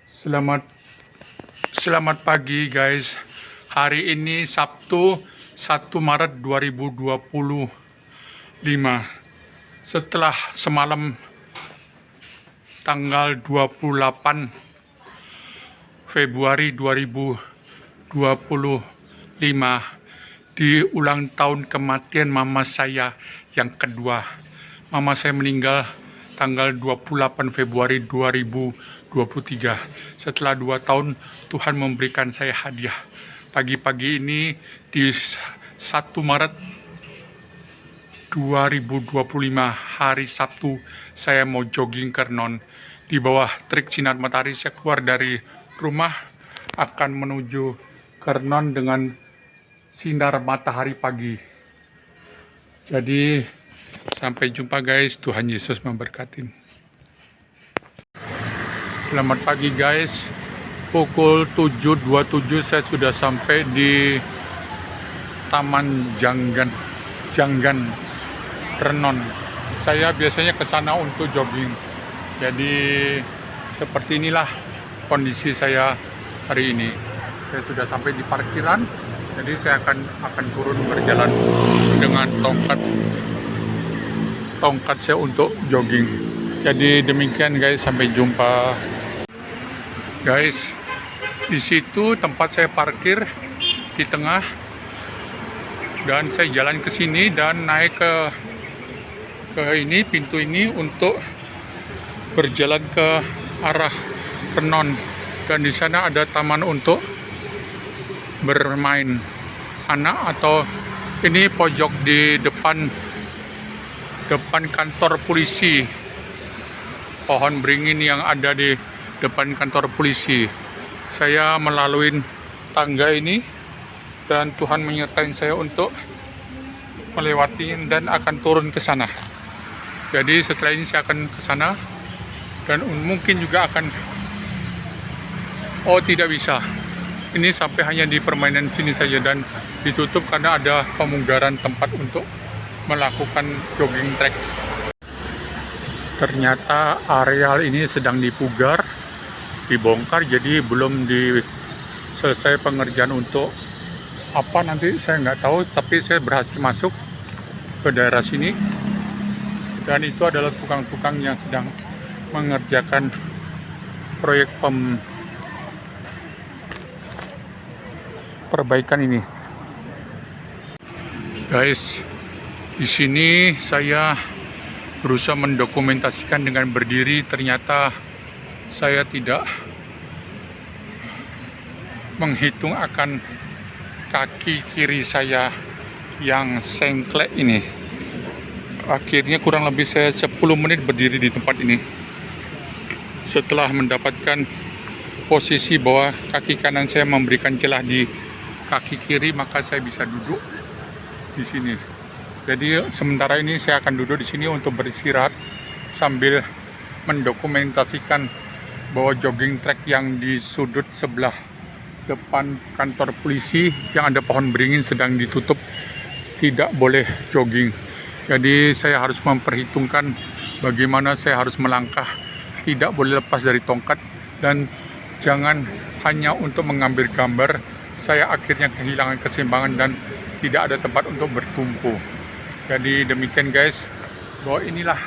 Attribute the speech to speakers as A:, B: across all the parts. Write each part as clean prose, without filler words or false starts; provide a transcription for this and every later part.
A: Selamat selamat pagi guys. Hari ini Sabtu 1 Maret 2025. Setelah semalam tanggal 28 Februari 2025 di ulang tahun kematian mama saya yang kedua. Mama saya meninggal tanggal 28 Februari 2023. Setelah 2 tahun Tuhan memberikan saya hadiah. Pagi-pagi ini di 1 Maret 2025 hari Sabtu, saya mau jogging ke Renon. Di bawah terik sinar matahari saya keluar dari rumah akan menuju ke Renon dengan sinar matahari pagi. Jadi sampai jumpa guys, Tuhan Yesus memberkati. Selamat pagi guys. Pukul 7.27 saya sudah sampai di Taman Janggan Renon. Saya biasanya ke sana untuk jogging. Jadi seperti inilah kondisi saya hari ini. Saya sudah sampai di parkiran. Jadi saya akan turun berjalan dengan tongkat saya untuk jogging. Jadi demikian guys, sampai jumpa. Guys, di situ tempat saya parkir di tengah, dan saya jalan ke sini dan naik ke ini, pintu ini untuk berjalan ke arah Renon. Dan di sana ada taman untuk bermain anak, atau ini pojok di depan kantor polisi, pohon beringin yang ada di depan kantor polisi. Saya melalui tangga ini dan Tuhan menyertai saya untuk melewati dan akan turun ke sana. Jadi setelah ini saya akan ke sana dan mungkin juga akan tidak bisa. Ini sampai hanya di permainan sini saja dan ditutup karena ada pemugaran tempat untuk melakukan jogging track. Ternyata areal ini sedang dipugar, dibongkar, jadi belum selesai pengerjaan untuk apa nanti saya nggak tahu, tapi saya berhasil masuk ke daerah sini dan itu adalah tukang-tukang yang sedang mengerjakan proyek perbaikan ini. Guys, di sini saya berusaha mendokumentasikan dengan berdiri. Ternyata saya tidak menghitung akan kaki kiri saya yang sengklek ini. Akhirnya kurang lebih saya 10 menit berdiri di tempat ini. Setelah mendapatkan posisi bahwa kaki kanan saya memberikan celah di kaki kiri, maka saya bisa duduk di sini. Jadi sementara ini saya akan duduk di sini untuk beristirahat sambil mendokumentasikan bahwa jogging track yang di sudut sebelah depan kantor polisi yang ada pohon beringin sedang ditutup, tidak boleh jogging. Jadi saya harus memperhitungkan bagaimana saya harus melangkah, tidak boleh lepas dari tongkat, dan jangan hanya untuk mengambil gambar. Saya akhirnya kehilangan keseimbangan dan tidak ada tempat untuk bertumpu. Jadi demikian guys, bahwa inilah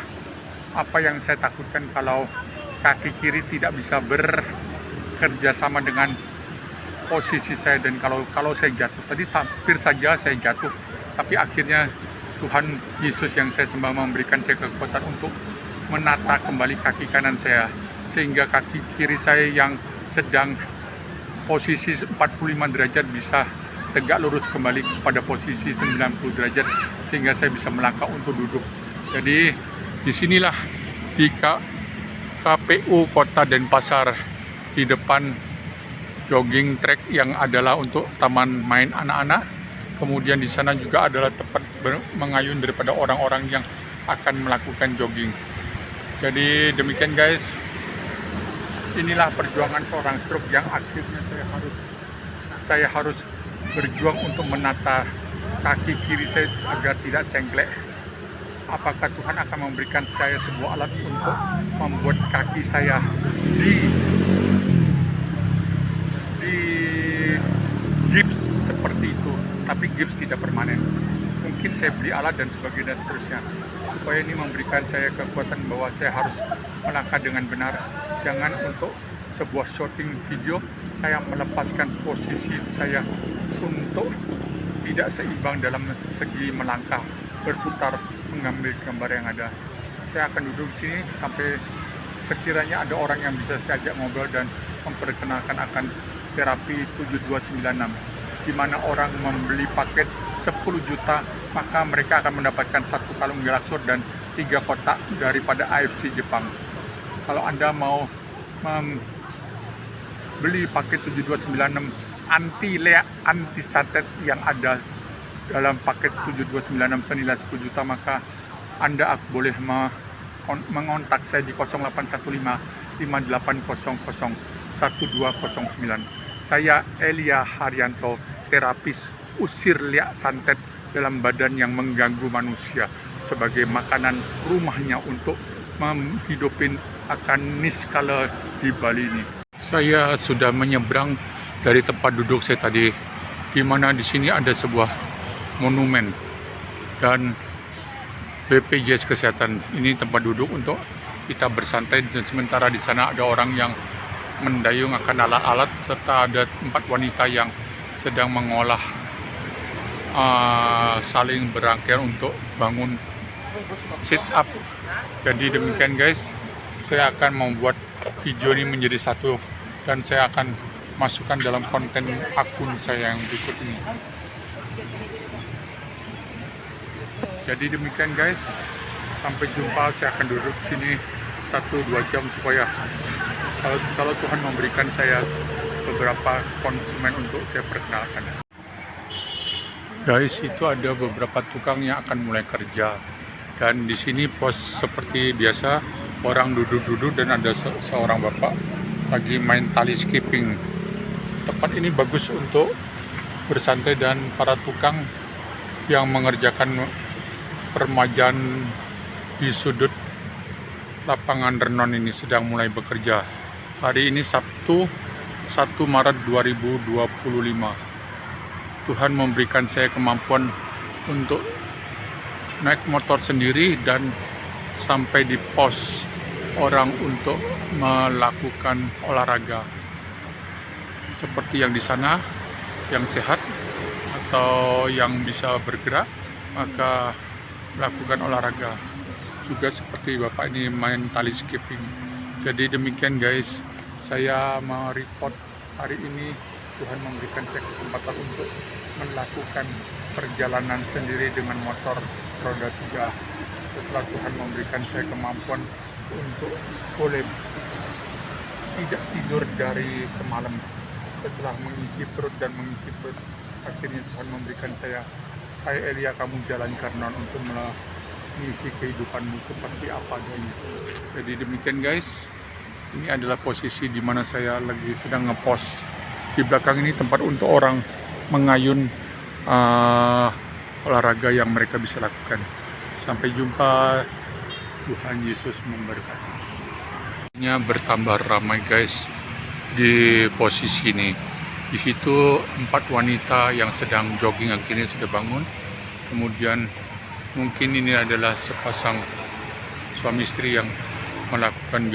A: apa yang saya takutkan kalau kaki kiri tidak bisa bekerja sama dengan posisi saya, dan kalau saya jatuh. Tadi hampir saja saya jatuh, tapi akhirnya Tuhan Yesus yang saya sembah memberikan saya kekuatan untuk menata kembali kaki kanan saya, sehingga kaki kiri saya yang sedang posisi 45 derajat bisa tegak lurus kembali pada posisi 90 derajat, sehingga saya bisa melangkah untuk duduk. Jadi disinilah di KPU Kota Denpasar, di depan jogging track yang adalah untuk taman main anak-anak. Kemudian di sana juga adalah tempat mengayun daripada orang-orang yang akan melakukan jogging. Jadi demikian guys, inilah perjuangan seorang stroke yang akhirnya saya harus berjuang untuk menata kaki kiri saya agar tidak sengklek. Apakah Tuhan akan memberikan saya sebuah alat untuk membuat kaki saya di gips seperti itu, tapi gips tidak permanen. Mungkin saya beli alat dan sebagainya dan seterusnya, supaya ini memberikan saya kekuatan bahwa saya harus melangkah dengan benar. Jangan untuk sebuah shooting video saya melepaskan posisi saya untuk tidak seimbang dalam segi melangkah, berputar, mengambil gambar yang ada. Saya akan duduk di sini sampai sekiranya ada orang yang bisa saya ajak ngobrol dan memperkenalkan akan terapi 7296, di mana orang membeli paket 10 juta, maka mereka akan mendapatkan 1 kalung Galaxor dan 3 kotak daripada AFC Jepang. Kalau Anda mau beli paket 7296 anti santet yang ada dalam paket 7296 senilai 10 juta, maka Anda boleh mengontak saya di 0815 5800 1209. Saya Elia Haryanto, terapis usir liak santet dalam badan yang mengganggu manusia sebagai makanan rumahnya untuk menghidupin akan niskala di Bali ini. Saya sudah menyeberang dari tempat duduk saya tadi, di mana di sini ada sebuah monumen dan BPJS Kesehatan. Ini tempat duduk untuk kita bersantai, dan sementara di sana ada orang yang mendayung akan alat-alat, serta ada 4 wanita yang sedang mengolah saling berangkai untuk bangun sit up. Jadi demikian guys, saya akan membuat video ini menjadi satu dan saya akan masukkan dalam konten akun saya yang berikut ini. Jadi demikian guys, sampai jumpa. Saya akan duduk sini 1-2 jam supaya kalau Tuhan memberikan saya beberapa konsumen untuk saya perkenalkan. Guys, itu ada beberapa tukang yang akan mulai kerja, dan di sini pos seperti biasa, orang duduk-duduk dan ada seorang bapak lagi main tali skipping. Tempat ini bagus untuk bersantai dan para tukang yang mengerjakan permajaan di sudut lapangan renon ini sedang mulai bekerja. Hari ini Sabtu 1 Maret 2025. Tuhan memberikan saya kemampuan untuk naik motor sendiri dan sampai di pos orang untuk melakukan olahraga. Seperti yang di sana, yang sehat atau yang bisa bergerak, maka melakukan olahraga. Juga seperti bapak ini main tali skipping. Jadi demikian guys, saya mereport hari ini. Tuhan memberikan saya kesempatan untuk melakukan perjalanan sendiri dengan motor roda 3. Setelah Tuhan memberikan saya kemampuan untuk boleh tidak tidur dari semalam. Setelah mengisi perut dan mengisi perut, akhirnya Tuhan memberikan saya, hai Elia, kamu jalan ke renon untuk mengisi kehidupanmu seperti apa adanya. Jadi demikian guys, ini adalah posisi di mana saya lagi sedang ngepost. Di belakang ini tempat untuk orang mengayun olahraga yang mereka bisa lakukan. Sampai jumpa, Tuhan Yesus memberkati. Bertambah ramai guys di posisi ini. Di situ 4 wanita yang sedang jogging akhirnya sudah bangun. Kemudian mungkin ini adalah sepasang suami istri yang melakukan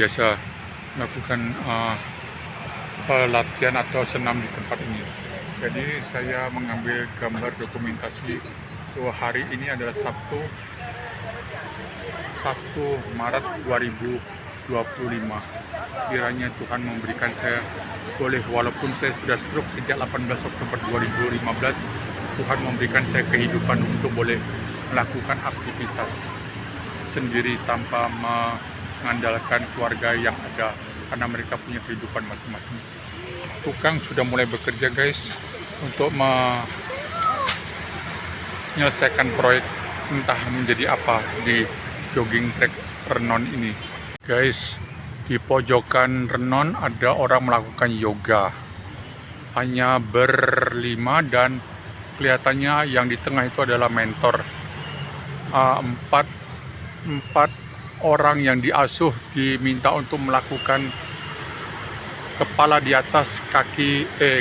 A: pelatihan atau senam di tempat ini. Jadi saya mengambil gambar dokumentasi bahwa hari ini adalah Sabtu 1 Maret 2025. Kiranya Tuhan memberikan saya boleh, walaupun saya sudah stroke sejak 18 Oktober 2015, Tuhan memberikan saya kehidupan untuk boleh melakukan aktivitas sendiri tanpa mengandalkan keluarga yang ada, karena mereka punya kehidupan masing-masing. Tukang sudah mulai bekerja guys untuk menyelesaikan proyek entah menjadi apa di jogging track renon ini. Guys, di pojokan renon ada orang melakukan yoga. Hanya berlima dan kelihatannya yang di tengah itu adalah mentor. Empat orang yang diasuh diminta untuk melakukan kepala di atas,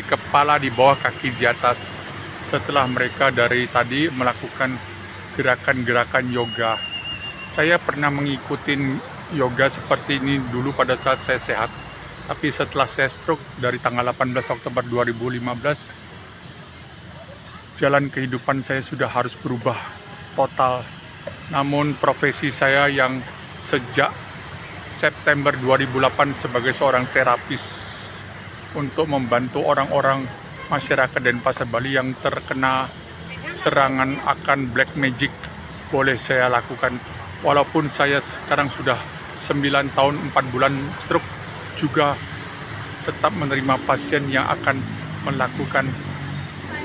A: kepala di bawah, kaki di atas. Setelah mereka dari tadi melakukan gerakan-gerakan yoga. Saya pernah mengikuti yoga seperti ini dulu pada saat saya sehat. Tapi setelah saya stroke dari tanggal 18 Oktober 2015, jalan kehidupan saya sudah harus berubah total. Namun profesi saya yang sejak September 2008 sebagai seorang terapis untuk membantu orang-orang masyarakat Denpasar Bali yang terkena serangan akan black magic boleh saya lakukan. Walaupun saya sekarang sudah 9 tahun 4 bulan stroke, juga tetap menerima pasien yang akan melakukan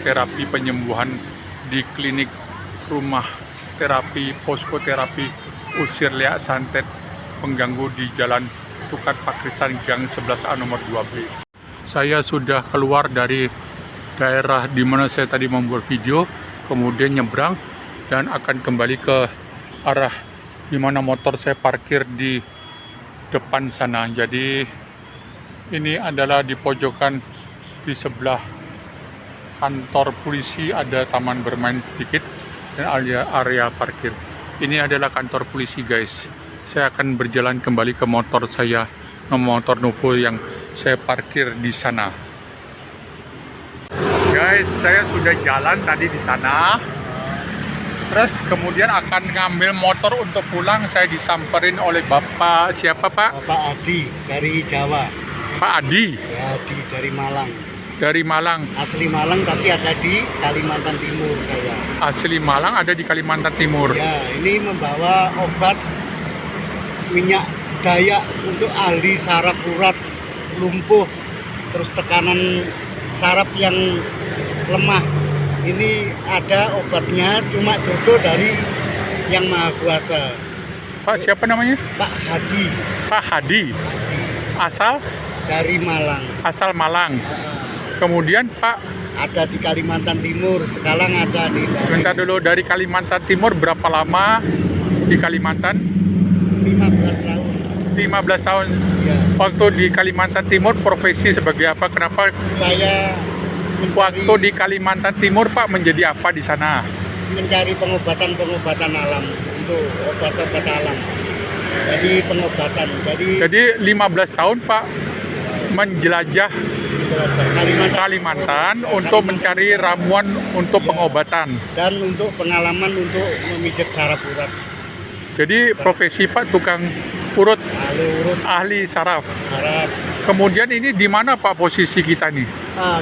A: terapi penyembuhan di klinik rumah terapi posko terapi usir leak santet pengganggu di Jalan Tukat Pakrisan Gang 11A nomor 2B. Saya sudah keluar dari daerah di mana saya tadi membuat video, kemudian nyebrang dan akan kembali ke arah di mana motor saya parkir di depan sana. Jadi ini adalah di pojokan di sebelah kantor polisi, ada taman bermain sedikit dan area parkir. Ini adalah kantor polisi, guys. Saya akan berjalan kembali ke motor saya, motor Novo yang saya parkir di sana. Guys, saya sudah jalan tadi di sana. Terus kemudian akan ngambil motor untuk pulang. Saya disamperin oleh Bapak siapa, Pak?
B: Bapak Adi dari Jawa.
A: Pak Adi?
B: Ya, Adi dari Malang.
A: Dari Malang.
B: Asli Malang tapi ada di Kalimantan Timur saya.
A: Asli Malang ada di Kalimantan Timur.
B: Ya, ini membawa obat minyak dayak untuk ahli saraf urat, lumpuh, terus tekanan saraf yang lemah. Ini ada obatnya, cuma jodoh dari Yang Maha Kuasa.
A: Pak siapa namanya?
B: Pak Hadi.
A: Pak Hadi. Asal?
B: Dari Malang.
A: Asal Malang. Kemudian Pak
B: Ada di Kalimantan Timur, sekarang ada di
A: minta dulu, dari Kalimantan Timur berapa lama di Kalimantan?
B: 15 tahun.
A: 15 tahun.
B: Ya.
A: Waktu di Kalimantan Timur profesi sebagai apa? Kenapa
B: Saya
A: waktu di Kalimantan Timur Pak menjadi apa di sana?
B: mencari pengobatan alam, untuk obat-obat alam. Jadi pengobatan.
A: Jadi 15 tahun Pak menjelajah Kalimantan untuk mencari ramuan untuk pengobatan.
B: Dan untuk pengalaman untuk memijat saraf urat.
A: Jadi profesi Pak tukang urut,
B: Lalu urut
A: ahli saraf.
B: saraf.
A: Kemudian ini di mana Pak posisi kita nih?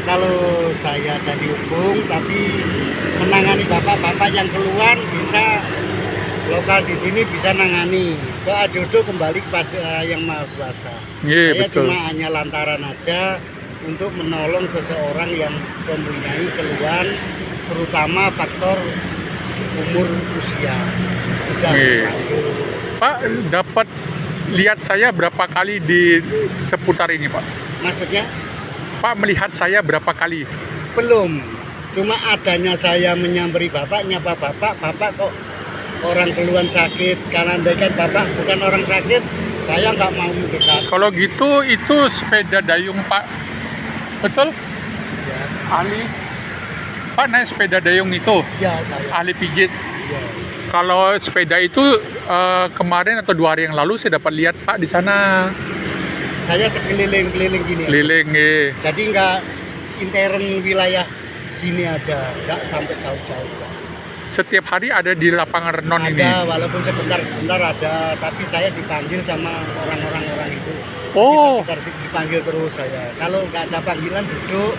B: Kalau saya dari Ubung, tapi menangani bapak-bapak yang keluar bisa lokal di sini bisa nangani. Soal jodoh kembali kepada Yang Maha Kuasa.
A: Iya,
B: Saya
A: betul.
B: cuma hanya lantaran aja untuk menolong seseorang yang mempunyai keluhan, terutama faktor umur usia. Sudah
A: Iya.
B: lanjut.
A: Pak dapat lihat saya berapa kali di seputar ini Pak?
B: Maksudnya
A: Pak melihat saya berapa kali?
B: belum. Cuma adanya saya menyamperin bapaknya, bapak kok orang keluhan sakit, karena andaikan bapak bukan orang sakit, saya nggak mau mendekat.
A: Kalau gitu itu sepeda dayung Pak, betul?
B: Ya,
A: Ahli Pak naik sepeda dayung itu,
B: ya saya.
A: ahli pijit.
B: Ya.
A: Kalau sepeda itu kemarin atau 2 hari yang lalu saya dapat lihat Pak di sana
B: Saya sekeliling-keliling gini.
A: keliling.
B: Jadi nggak intern wilayah sini aja, nggak sampai jauh-jauh.
A: Setiap hari ada di lapangan Renon ini.
B: Ada, walaupun sebentar ada, tapi saya dipanggil sama orang itu.
A: Oh,
B: Dipanggil terus saya. Kalau nggak ada panggilan duduk,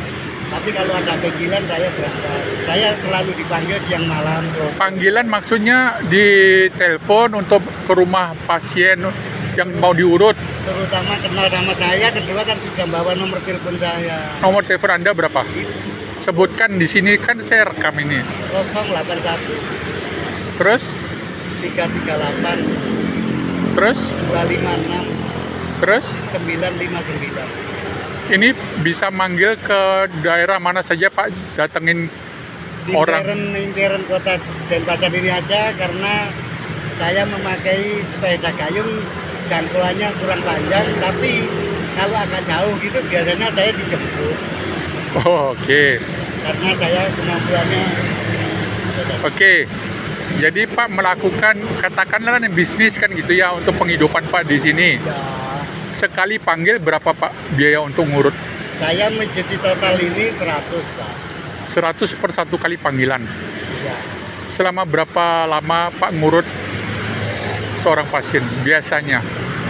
B: tapi kalau ada panggilan saya berangkat. Saya selalu dipanggil siang malam.
A: panggilan maksudnya di telepon untuk ke rumah pasien yang mau diurut.
B: Terutama kenal sama saya, kedua kan sudah bawa nomor telepon saya.
A: Nomor telepon Anda berapa? Sebutkan di sini, kan saya rekam ini.
B: 081
A: Terus,
B: 338
A: terus,
B: 256
A: terus.
B: 959.
A: Ini bisa manggil ke daerah mana saja Pak, datengin orang.
B: Intern kota Denpasar ini aja, karena saya memakai sepeda gayung, jangkauannya kurang panjang, tapi kalau agak jauh gitu biasanya saya dijemput.
A: Oh, oke.
B: Karena saya kemampuannya
A: Oke. Jadi Pak melakukan katakanlah bisnis kan gitu ya untuk penghidupan Pak di sini.
B: ya,
A: Sekali panggil berapa Pak biaya untuk ngurut?
B: saya menjadi total ini 100 Pak.
A: 100 per satu kali panggilan.
B: Ya.
A: Selama berapa lama Pak ngurut seorang pasien biasanya?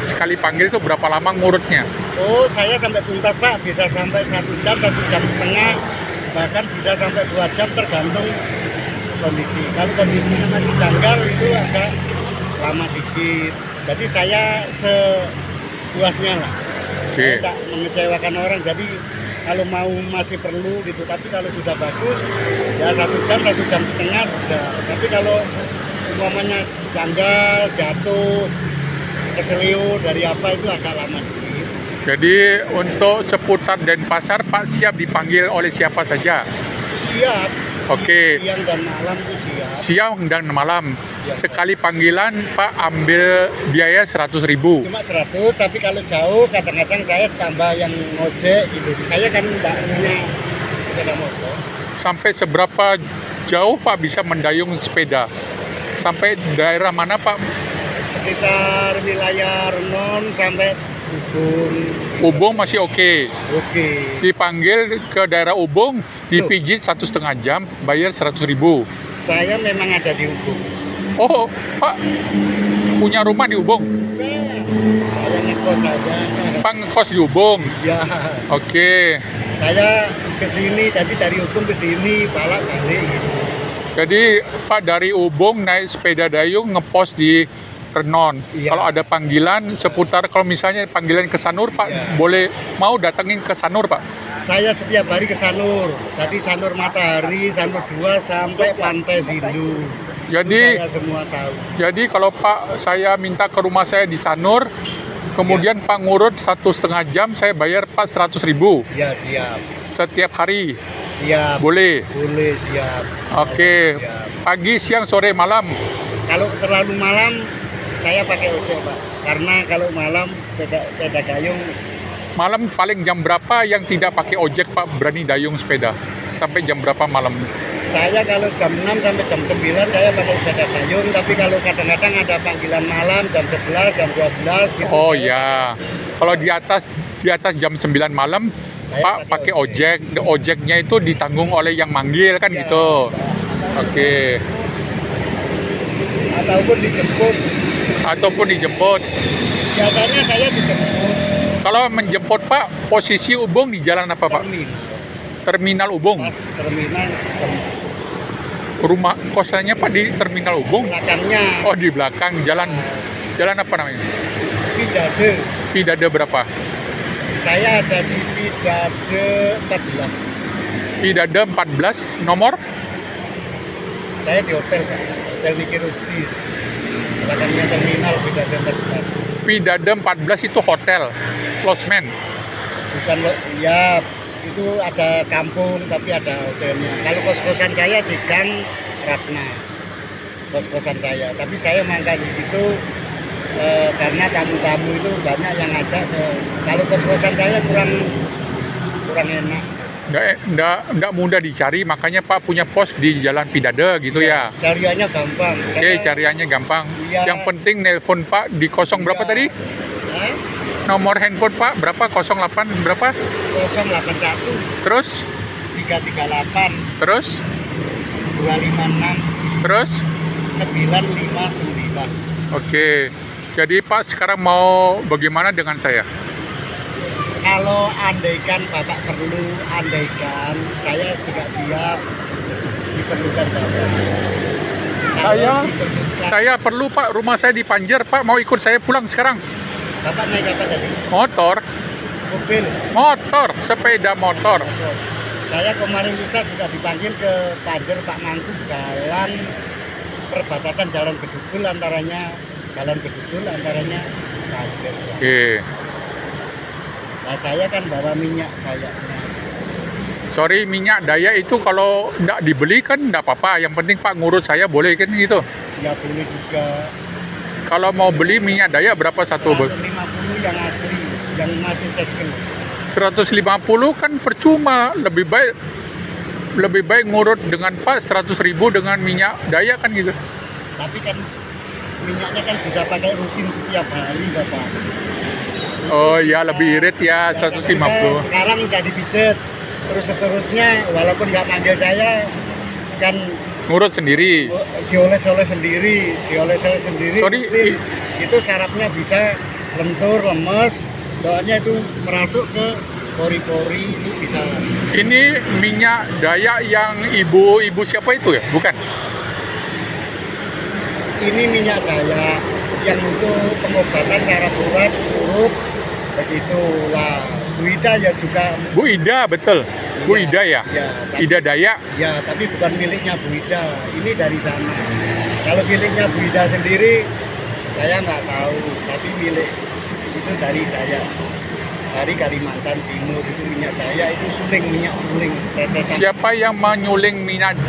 A: Sekali panggil itu berapa lama ngurutnya?
B: Oh, saya sampai tuntas Pak, bisa sampai 1 jam, 1 jam setengah, bahkan bisa sampai 2 jam tergantung kondisi. Kalau kondisinya masih janggal itu agak lama dikit. Jadi saya sepuasnya lah.
A: Oke.
B: Saya tidak mengecewakan orang. Jadi kalau mau masih perlu gitu. Tapi kalau sudah bagus ya 1 jam setengah sudah. Tapi kalau umpamanya janggal, jatuh, keseliu dari apa itu agak lama dikit.
A: Jadi untuk seputar Denpasar Pak siap dipanggil oleh siapa saja?
B: Siap.
A: Oke.
B: Siang dan malam itu siap.
A: Siang dan malam.
B: Ya.
A: Sekali panggilan Pak ambil biaya 100.000.
B: Cuma 100, tapi kalau jauh kadang-kadang saya tambah yang ngojek gitu. Saya kan tidak punya sepeda motor.
A: Sampai seberapa jauh Pak bisa mendayung sepeda? Sampai daerah mana Pak?
B: Sekitar wilayah Renon sampai Ubung.
A: Ubung masih oke.
B: Oke.
A: Dipanggil ke daerah Ubung, dipijit 1,5 jam, bayar 100.000.
B: Saya memang ada di Ubung.
A: Oh Pak, punya rumah di Ubung?
B: Saya ngekos aja.
A: Pak ngekos di Ubung?
B: Ya.
A: Oke.
B: Saya ke sini, jadi dari Ubung ke sini, balik gitu.
A: Jadi Pak dari Ubung naik sepeda dayung ngepost di Renon.
B: Iya.
A: Kalau ada panggilan seputar, kalau misalnya panggilan ke Sanur Pak,
B: Iya.
A: boleh mau datengin ke Sanur Pak?
B: Saya setiap hari ke Sanur. Tadi Sanur Matahari, Sanur 2 sampai Pantai Sindu.
A: Jadi
B: Saya semua tahu.
A: Jadi kalau Pak saya minta ke rumah saya di Sanur, kemudian Pak ngurut 1,5 jam, saya bayar Pak 100.000
B: Ya siap.
A: setiap hari,
B: Siap.
A: boleh?
B: Boleh siap.
A: Oke,
B: Siap.
A: pagi, siang, sore, malam.
B: Kalau terlalu malam saya pakai ojek Pak. Karena kalau malam sepeda dayung
A: Malam paling jam berapa yang tidak pakai ojek Pak berani dayung sepeda? Sampai jam berapa malam?
B: saya kalau jam 6 sampai jam 9 saya pakai sepeda dayung. Tapi kalau kadang-kadang ada panggilan malam jam 11, jam 12 gitu.
A: Oh ya, kalau di atas jam 9 malam
B: Saya
A: Pak pakai ojek. Ojeknya itu ditanggung oleh yang manggil kan
B: Ya.
A: gitu. Oke.
B: Ataupun dijemput. Biasanya saya dijemput
A: Kalau menjemput Pak, posisi Ubung di jalan apa Pak? Terminal Ubung.
B: Pas terminal
A: Rumah kosannya Pak di Terminal Ubung.
B: belakangnya
A: Oh di belakang jalan apa namanya?
B: Pidade.
A: Pidade berapa?
B: Saya ada di Pidade 14.
A: Pidade 14 nomor?
B: Saya di hotel Pak. Hotel Niki Rusdi. Belakangnya terminal Pidade 14.
A: Pidade 14 itu hotel, losmen.
B: Bukan ya itu ada kampung tapi ada hotelnya. Kalau kos-kosan saya di Gang Ratna. Kos-kosan saya. Tapi saya mangkal di situ karena tamu-tamu itu banyak yang ngajak ke. Kalau kos-kosan saya kurang enak.
A: Nggak mudah dicari, makanya Pak punya pos di Jalan Pidade gitu ya.
B: Cariannya gampang.
A: Oke, cariannya gampang.
B: Iya.
A: Yang penting nelpon Pak di 0 berapa tadi?
B: Hah?
A: Nomor handphone Pak berapa? 08 berapa?
B: 081
A: Terus?
B: 338
A: Terus?
B: 256
A: Terus?
B: 959.
A: Oke. Jadi Pak sekarang mau bagaimana dengan saya?
B: Kalau andaikan Bapak perlu, saya juga siap diperlukan Bapak. Kalau diperlukan,
A: Saya perlu Pak, rumah saya di Panjer Pak, mau ikut saya pulang sekarang.
B: Bapak naik apa tadi?
A: Motor,
B: Mobil.
A: sepeda motor.
B: Saya kemarin lusa sudah dipanggil ke Panjer Pak Mangku, jalan perbatasan jalan Bedugul antaranya Panjer.
A: Oke.
B: Nah, saya kan bawa minyak kayaknya.
A: Sorry, minyak daya itu kalau nggak dibeli kan nggak apa-apa. Yang penting Pak ngurut saya boleh kan gitu.
B: Ya boleh juga.
A: Kalau mau beli minyak daya berapa satu?
B: 150 yang asli. yang masih second.
A: 150 kan percuma, lebih baik ngurut dengan Pak 100.000 dengan minyak daya kan gitu.
B: Tapi kan minyaknya kan bisa pakai rutin setiap hari Bapak.
A: Oh ya, lebih irit ya,
B: Ya,
A: 150.
B: sekarang udah dipijet. Terus seterusnya walaupun nggak manggil saya kan
A: Ngurut sendiri.
B: dioles-oles sendiri.
A: Sorry,
B: rutin. Itu sarafnya bisa lentur, lemes. Soalnya itu merasuk ke pori-pori itu bisa.
A: Ini minyak daya yang ibu siapa itu ya? Bukan?
B: Ini minyak daya yang untuk pengobatan saraf urat, urut, begitulah. Bu Ida ya juga.
A: Bu Ida, betul. Bu Ida ya?
B: Ya, tapi,
A: Ida Daya.
B: ya, tapi bukan miliknya Bu Ida. Ini dari sana. Kalau miliknya Bu Ida sendiri, saya nggak tahu. Tapi milik itu dari Daya. Dari Kalimantan Timur itu minyak daya, itu minyak suling. Tetesan.
A: Siapa yang menyuling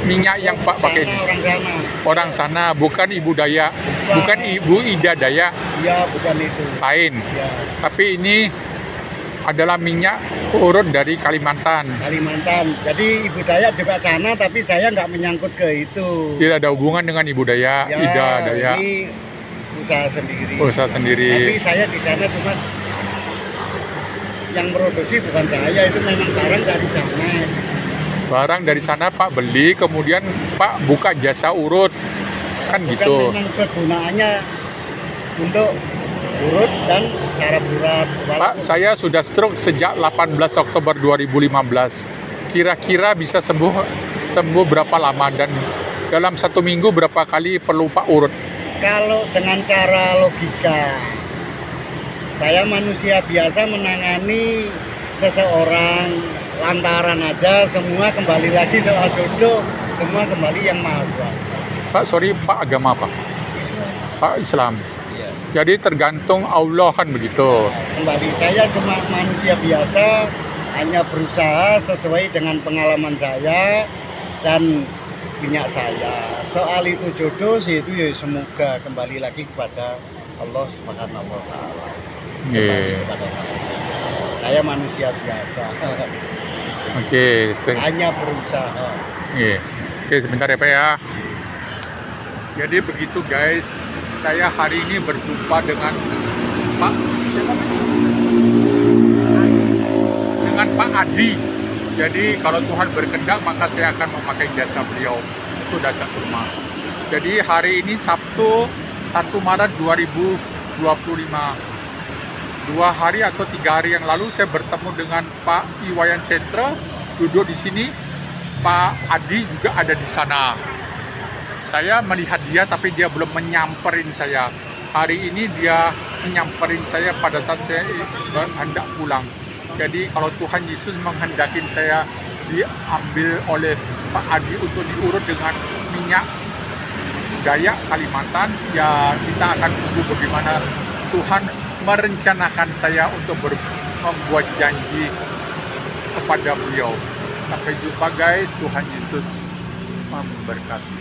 A: minyak yang Pak pakai ini?
B: Orang sana.
A: Orang sana, bukan Ibu Daya, bukan Ibu Ida Daya,
B: Iya, bukan itu.
A: lain.
B: Ya,
A: Tapi ini adalah minyak urut dari Kalimantan.
B: Kalimantan. Jadi Ibu Daya juga sana, tapi saya nggak menyangkut ke itu.
A: Tidak ada hubungan dengan Ibu Daya,
B: Ya,
A: Ida Daya.
B: ini usaha sendiri.
A: Usaha sendiri.
B: Tapi saya di sana cuma yang produksi bukan saya, itu memang barang dari sana.
A: Barang dari sana Pak beli, kemudian Pak buka jasa urut. Kan
B: Bukan
A: gitu.
B: memang kegunaannya untuk urut dan saraf urat.
A: Pak, saya sudah stroke sejak 18 Oktober 2015. Kira-kira bisa sembuh berapa lama dan dalam 1 minggu berapa kali perlu Pak urut?
B: Kalau dengan cara logika, saya manusia biasa menangani seseorang lantaran aja, semua kembali lagi soal jodoh, semua kembali yang Maha Kuasa.
A: Pak, sorry, Pak agama apa? Pak Islam.
B: Iya.
A: Jadi tergantung Allah kan begitu.
B: Kembali saya cuma manusia biasa, hanya berusaha sesuai dengan pengalaman saya dan minyak saya. Soal itu jodoh sih itu ya semoga kembali lagi kepada Allah Subhanahu wa taala.
A: Iya.
B: Kepada saya manusia biasa.
A: Oke.
B: Hanya berusaha.
A: Iya. Oke, sebentar ya Pak ya. Jadi begitu guys, saya hari ini berjumpa dengan Pak Adi. Jadi kalau Tuhan berkehendak maka saya akan memakai jasa beliau untuk datang ke rumah. Jadi hari ini Sabtu 1 Maret 2025. 2 hari atau 3 hari yang lalu saya bertemu dengan Pak Iwayan Centra, duduk di sini. Pak Adi juga ada di sana. Saya melihat dia tapi dia belum menyamperin saya. Hari ini dia menyamperin saya pada saat saya hendak pulang. Jadi kalau Tuhan Yesus menghendakin saya diambil oleh Pak Adi untuk diurut dengan minyak daya Kalimantan, ya kita akan tunggu bagaimana Tuhan merencanakan saya untuk membuat janji kepada beliau. Sampai jumpa guys, Tuhan Yesus memberkati.